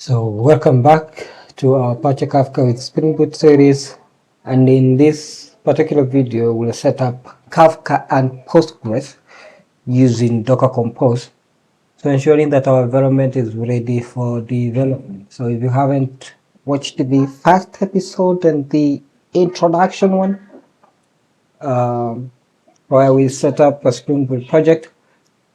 So welcome back to our Apache Kafka with Spring Boot series, and in this particular video we'll set up Kafka and Postgres using Docker Compose, so ensuring that our environment is ready for development. So if you haven't watched the first episode and the introduction one, where we set up a Spring Boot project,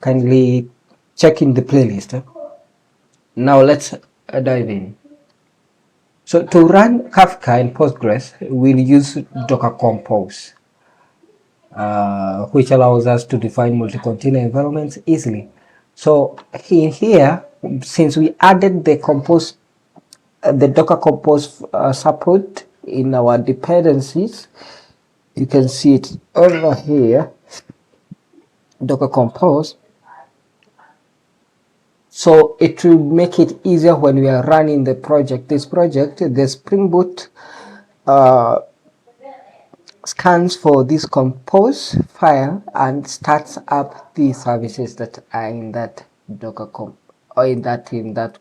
kindly check in the playlist. Now let's dive in. So to run Kafka in Postgres, we'll use Docker Compose, which allows us to define multi-container environments easily. So in here, since we added the the Docker Compose support in our dependencies, you can see it over here, Docker Compose. So it will make it easier when we are running the project. This project, the Spring Boot scans for this compose file and starts up the services that are in that Docker comp or in that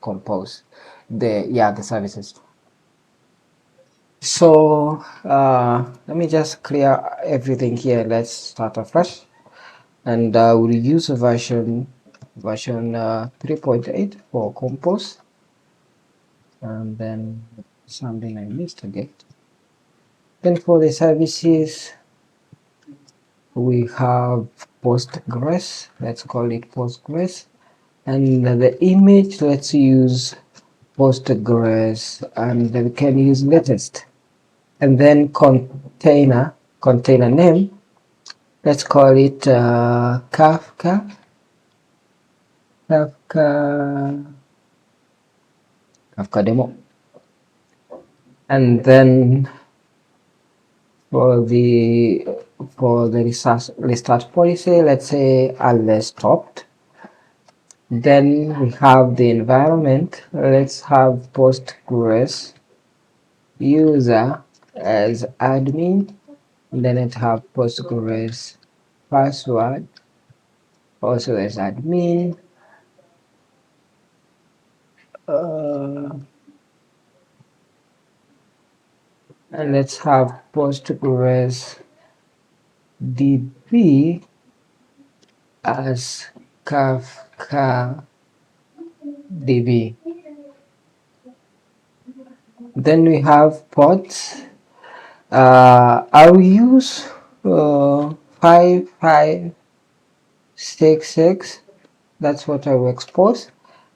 compose, the services. So let me just clear everything here. Let's start afresh, and we'll use a version 3.8 for compose, and then something I missed again. Then for the services, we have Postgres. Let's call it Postgres, and the image, let's use Postgres, and we can use latest. And then container name, let's call it Kafka demo. And then for the restart policy, let's say unless stopped. Then we have the environment. Let's have Postgres user as admin. Then it have Postgres password also as admin. And let's have Postgres DB as Kafka DB. Then we have pods. I'll use 5566. That's what I will expose,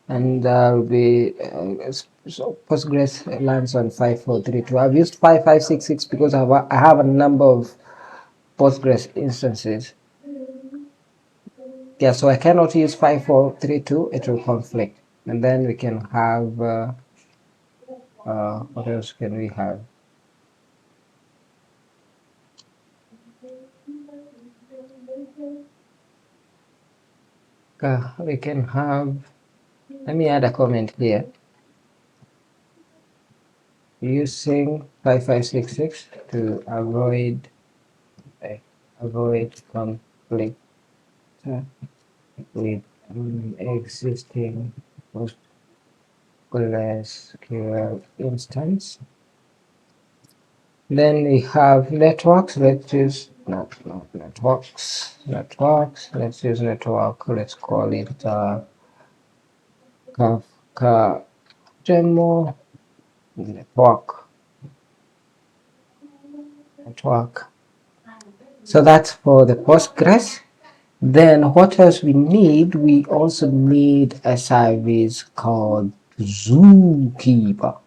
and will be so Postgres lands on 5432. I've used 5566 because I have a number of Postgres instances. Yeah, so I cannot use 5432, it will conflict. And then we can have what else can we have? We can have, let me add a comment here, using 5566 to avoid conflict with existing PostgreSQL instance. Then we have networks. Let's use networks. Let's use network. Let's call it Kafka demo network. So that's for the Postgres. Then what else we need? We also need a service called Zookeeper.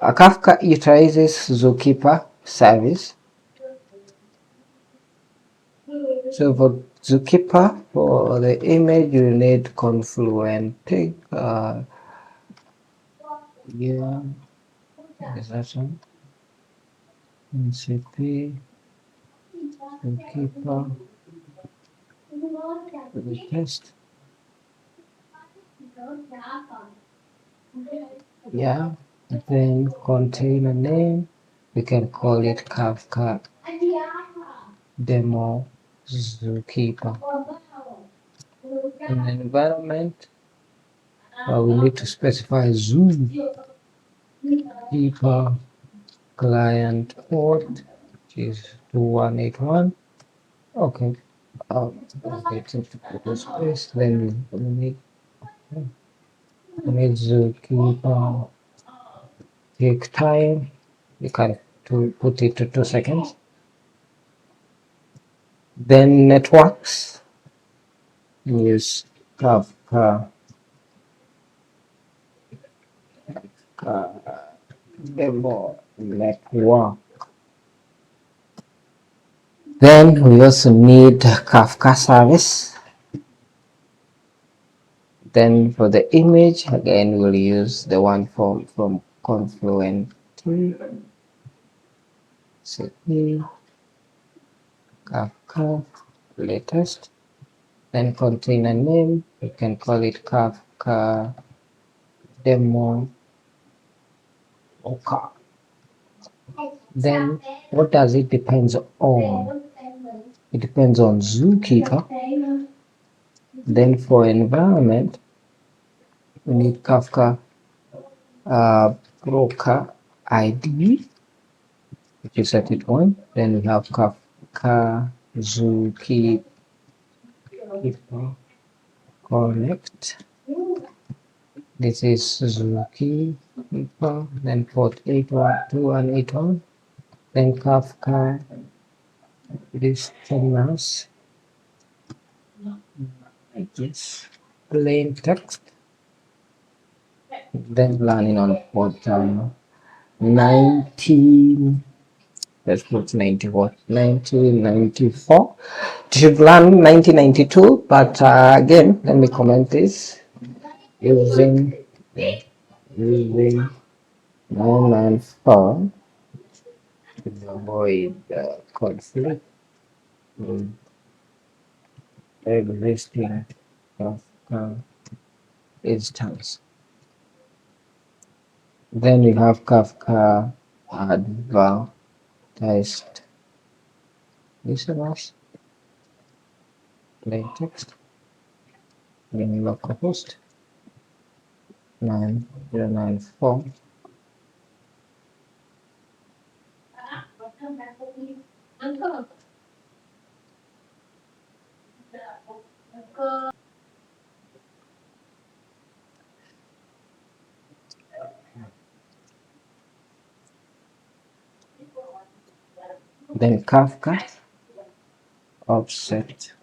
Kafka utilizes Zookeeper service. So for Zookeeper, for the image, you need Confluent. Yeah, is that one? NCP, Zookeeper, the test. Yeah, then container name, we can call it Kafka demo Zookeeper. And environment, We need to specify Zookeeper client port, which is 2181. Okay. Okay, so to put the space, then we need Zookeeper. Take time. You can put it to 2 seconds. Then networks. Use Kafka demo network. Then we also need Kafka service. Then for the image, again, we'll use the one from Confluent. CP Kafka latest. Then container name, you can call it Kafka demo. Okay. Then what does it depends on? It depends on Zookeeper. Then for environment, we need Kafka broker ID, which is set it one. Then we have Kafka Zookeeper connect. This is Zookeeper. Then port 82181. Then Kafka listeners. I guess plain text. Then landing on port 19. Let's put 90 what? 1994. It should land 1992, but again, let me comment this using 994 to avoid conflict with existing Kafka instance. Then we have Kafka advertised listeners, plain text, then localhost 9094. Then Kafka offset.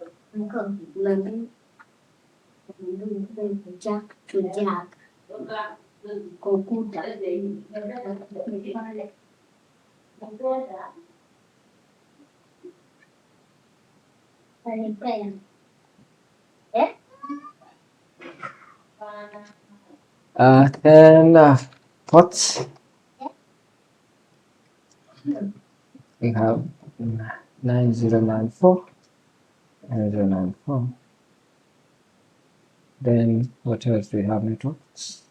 Then ports, we have 9094, 9094. Then what else do we have? Networks.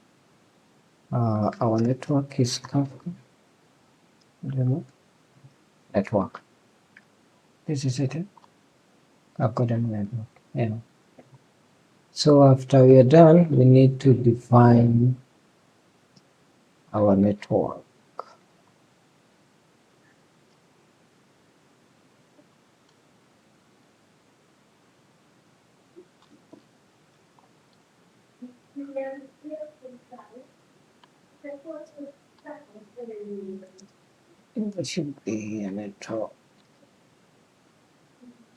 Our network is Kafka demo network. This is it. Kafka demo network. Yeah. So after we are done, we need to define our network. It should be a network.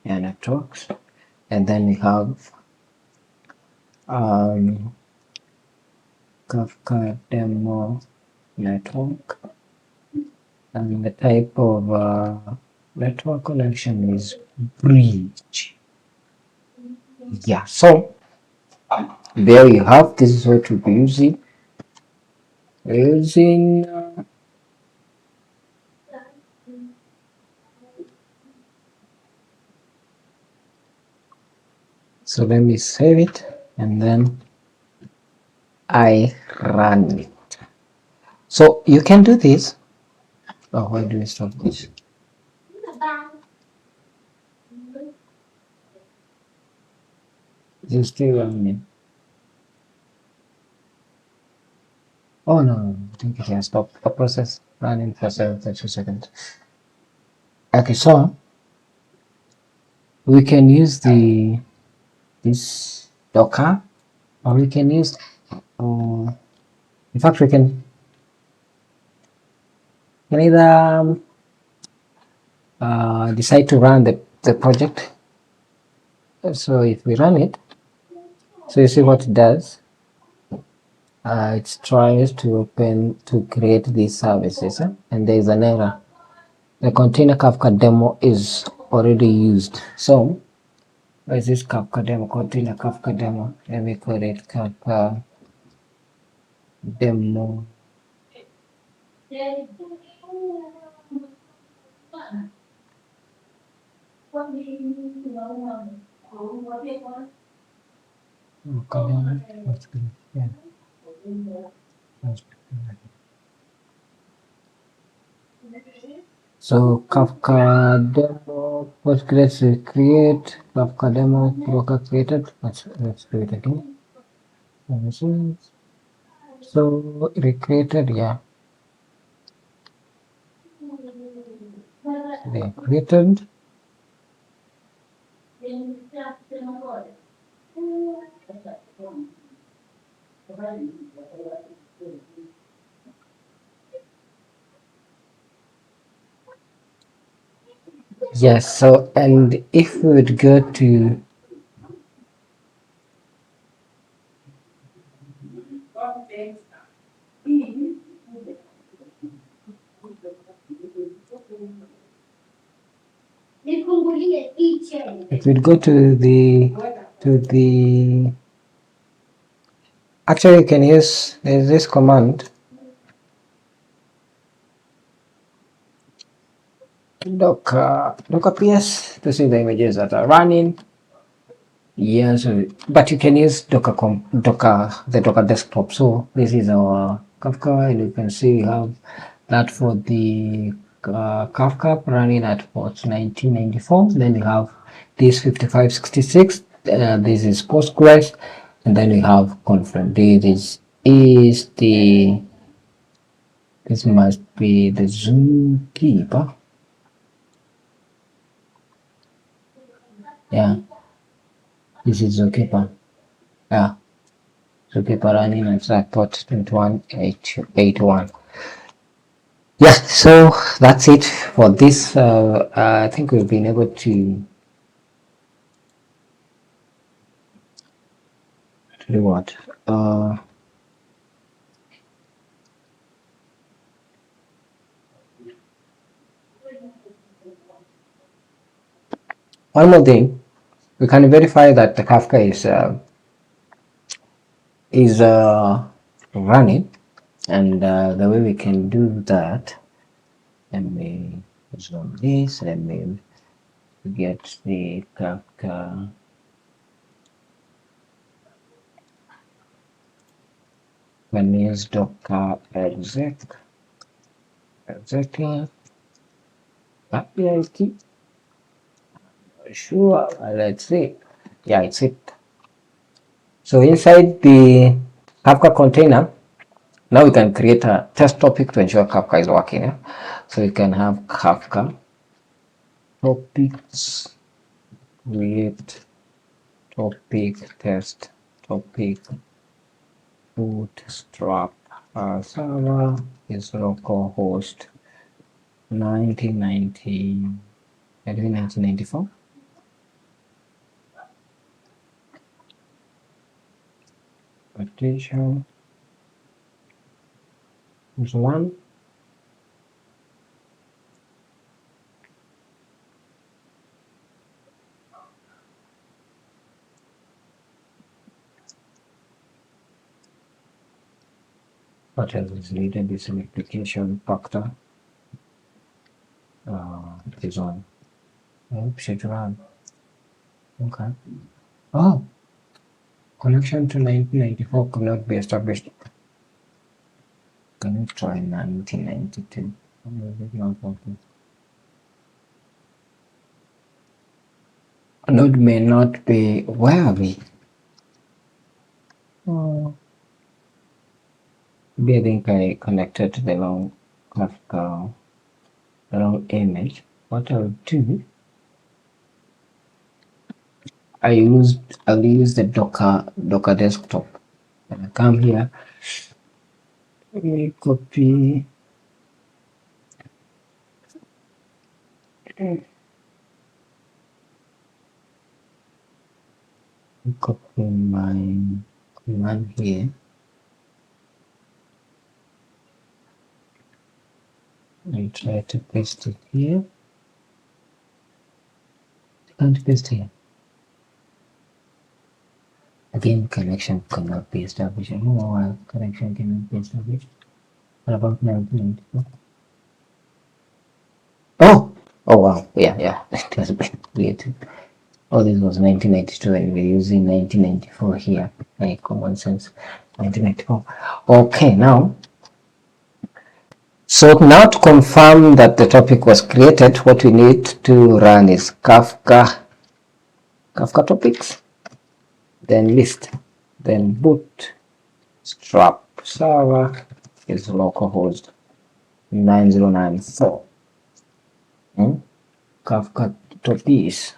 Yeah, networks. And then we have Kafka demo network, and the type of network connection is bridge. Yeah, so there you have. This is what we'll be using. So let me save it and then I run it. So you can do this. Oh, why do we stop this? It's still running. Oh no, I think it has stopped the process running for 30 seconds. Okay, so we can use this Docker, or we can use in fact we can either decide to run the project. So if we run it, so you see what it does. It tries to create these services, and there is an error. The container Kafka demo is already used. So where is this Kafka demo? Container Kafka demo. Let me call it Kafka demo. So Kafka demo Postgres create Kafka demo broker created. Let's do it again. So recreated, yeah. They created. Yes, so and if we would go to if we'd go to the actually you can use there's this command docker ps to see the images that are running. Yes, but you can use the Docker desktop. So this is our Kafka, and you can see we have that for the Kafka running at port 1994. Then we have this 5566. This is Postgres, and then we have Confluent. This must be the Zookeeper. Yeah, this is Zookeeper. Yeah. Zookeeper running at port 2181. Yeah, so that's it for this. I think we've been able to do what? One more thing, we can verify that the Kafka is running, and the way we can do that, let me zoom this. Let me get the Kafka. When we use Docker exec, exactly. Sure. Let's see. Yeah, it's it. So inside the Kafka container, now we can create a test topic to ensure Kafka is working. Yeah? So we can have Kafka topics, create topic, test topic, bootstrap server is localhost 1990, 1994. Partition is one. What else is needed? Is an application factor. Is on. Should run. Okay. Oh, connection to 1994 could not be established. Can we try 1992? Not working. Node may not be. Where are we? Oh. Maybe I think I connected to the wrong Kafka, the wrong image. What I'll do, I'll use the Docker desktop. And I come here, let me copy my command here. I try to paste it here. Can't paste here. Again, connection cannot be established. I don't know why connection cannot be established. What about 1994? Oh wow, yeah, it has been created. Oh, this was 1992 and we're using 1994 here. Hey, common sense, 1994. Okay, so now to confirm that the topic was created, what we need to run is Kafka topics, then list, then bootstrap server is localhost 9094. Kafka topics,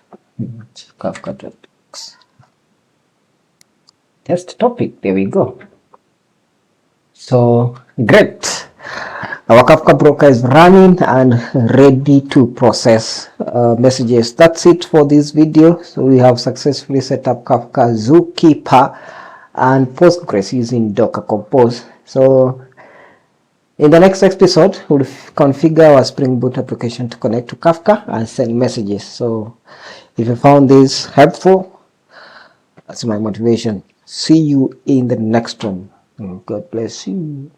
test topic, there we go. So great, our Kafka broker is running and ready to process messages. That's it for this video. So we have successfully set up Kafka, Zookeeper and Postgres using Docker Compose. So in the next episode, we'll configure our Spring Boot application to connect to Kafka and send messages. So if you found this helpful, that's my motivation. See you in the next one. God bless you.